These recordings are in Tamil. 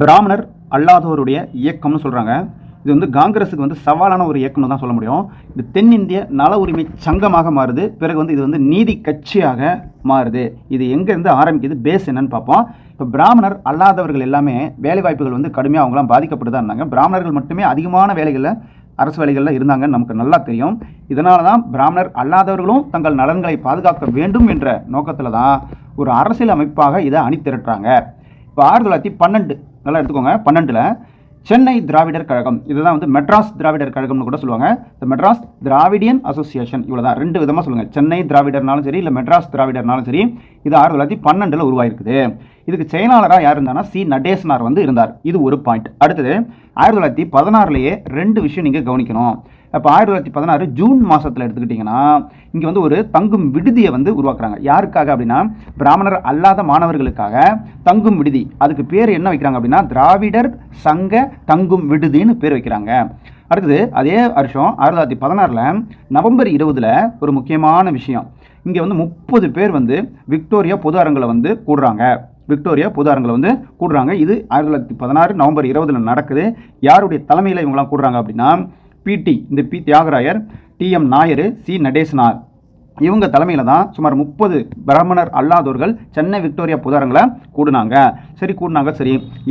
பிராமணர் அல்லாதோருடைய இயக்கம்னு சொல்கிறாங்க. இது வந்து காங்கிரஸுக்கு வந்து சவாலான ஒரு இயக்கம்னு தான் சொல்ல முடியும். இது தென்னிந்திய நல உரிமை சங்கமாக மாறுது. பிறகு வந்து இது வந்து நீதி கட்சியாக மாறுது. இது எங்கேருந்து ஆரம்பிக்குது, பேஸ் என்னன்னு பார்ப்போம். இப்போ பிராமணர் அல்லாதவர்கள் எல்லாமே வேலைவாய்ப்புகள் வந்து கடுமையாக அவங்களாம் பாதிக்கப்பட்டு தான் இருந்தாங்க. பிராமணர்கள் மட்டுமே அதிகமான வேலைகளில் அரசு வேலைகளில் இருந்தாங்கன்னு நமக்கு நல்லா தெரியும். இதனால தான் பிராமணர் அல்லாதவர்களும் தங்கள் நலன்களை பாதுகாக்க வேண்டும் என்ற நோக்கத்தில் தான் ஒரு அரசியல் அமைப்பாக இதை அணிதிரட்டுறாங்க. இப்போ 1912 நல்லா எடுத்துக்கோங்க, 12ல் சென்னை திராவிடர் கழகம், இதுதான் வந்து மெட்ராஸ் திராவிடர் கழகம்னு கூட சொல்லுவாங்க. இந்த மெட்ராஸ் திராவிடியன் அசோசியேஷன், இவ்வளோதான், 2 விதமாக சொல்லுங்கள். சென்னை திராவிடர்னாலும் சரி, இல்லை மெட்ராஸ் திராவிடர்னாலும் சரி, இது 1912 உருவாயிருக்குது. இதுக்கு செயலாளராக யார் இருந்தாங்கன்னா சி நடேசனார் வந்து இருந்தார். இது ஒரு பாயிண்ட். அடுத்தது 1916லேயே 2 விஷயம் நீங்கள் கவனிக்கணும். இப்போ 1916 ஜூன் மாதத்தில் எடுத்துக்கிட்டிங்கன்னா இங்கே வந்து ஒரு தங்கும் விடுதியை வந்து உருவாக்குறாங்க. யாருக்காக அப்படின்னா பிராமணர் அல்லாத மாணவர்களுக்காக தங்கும் விடுதி. அதுக்கு பேர் என்ன வைக்கிறாங்க அப்படின்னா திராவிடர் சங்க தங்கும் விடுதின்னு பேர் வைக்கிறாங்க. அடுத்தது அதே வருஷம் 1916 நவம்பர் 20 ஒரு முக்கியமான விஷயம். இங்கே வந்து 30 பேர் வந்து விக்டோரியா பொது அரங்கில் வந்து கூடுறாங்க. இது 1916 நவம்பர் 20 நடக்குது. யாருடைய தலைமையில் இவங்களாம் கூடுறாங்க அப்படின்னா P Thiyagarayar, TM Nair, C Natesanar, இவங்க தலைமையில் தான் சுமார் 30 பிராமணர் அல்லாதோர்கள் சென்னை விக்டோரியா பொது அரங்கில் கூடுனாங்க. சரி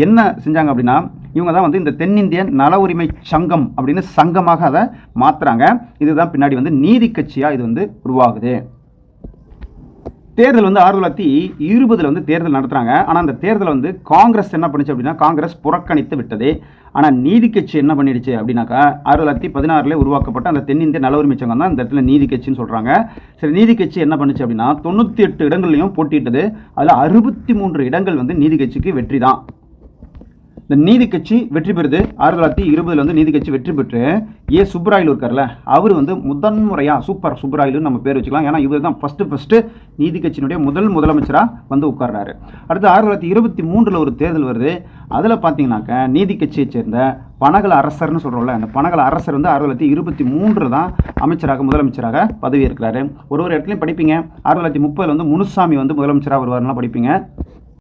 என்ன செஞ்சாங்க அப்படின்னா இவங்க தான் வந்து இந்த தென்னிந்திய நல உரிமை சங்கம் அப்படின்னு சங்கமாக அதை மாற்றுறாங்க. இதுதான் பின்னாடி வந்து நீதி கட்சியாக இது வந்து உருவாகுது. தேர்தல் வந்து 1920 வந்து தேர்தல் நடத்துகிறாங்க. ஆனால் அந்த தேர்தலை வந்து காங்கிரஸ் என்ன பண்ணுச்சு அப்படின்னா காங்கிரஸ் புறக்கணித்து விட்டது. ஆனால் நீதி கட்சி என்ன பண்ணிடுச்சு அப்படின்னாக்கா 1916 உருவாக்கப்பட்ட அந்த தென்னிந்திய நல உரிமை சங்கம் தான் இந்த இடத்துல நீதி கட்சின்னு சொல்கிறாங்க. சரி, நீதி கட்சி என்ன பண்ணுச்சு அப்படின்னா 98 இடங்கள்லையும் போட்டிட்டது. அதில் 63 இடங்கள் வந்து நீதி கட்சிக்கு வெற்றி தான். இந்த நீதி கட்சி வெற்றி பெறுது. 1920 வந்து நீதி கட்சி வெற்றி பெற்று சுப்பராயலு இருக்கார்ல, அவர் வந்து முதன்முறையாக சூப்பர் சுப்பராயலுன்னு நம்ம பேர் வச்சுக்கலாம். ஏன்னா இவர் தான் ஃபஸ்ட்டு நீதி கட்சியினுடைய முதலமைச்சராக வந்து உட்கார்றாரு. அடுத்து 1923 ஒரு தேர்தல் வருது. அதில் பார்த்தீங்கன்னாக்க நீதி கட்சியை சேர்ந்த பனகல அரசர்னு சொல்கிறோம்ல, அந்த பனகல அரசர் வந்து 1923 தான் முதலமைச்சராக பதவி இருக்கிறாரு. ஒரு இடத்துலையும் படிப்பீங்க. 1930 வந்து முனுசாமி வந்து முதலமைச்சராக வருவாருலாம் படிப்பீங்க.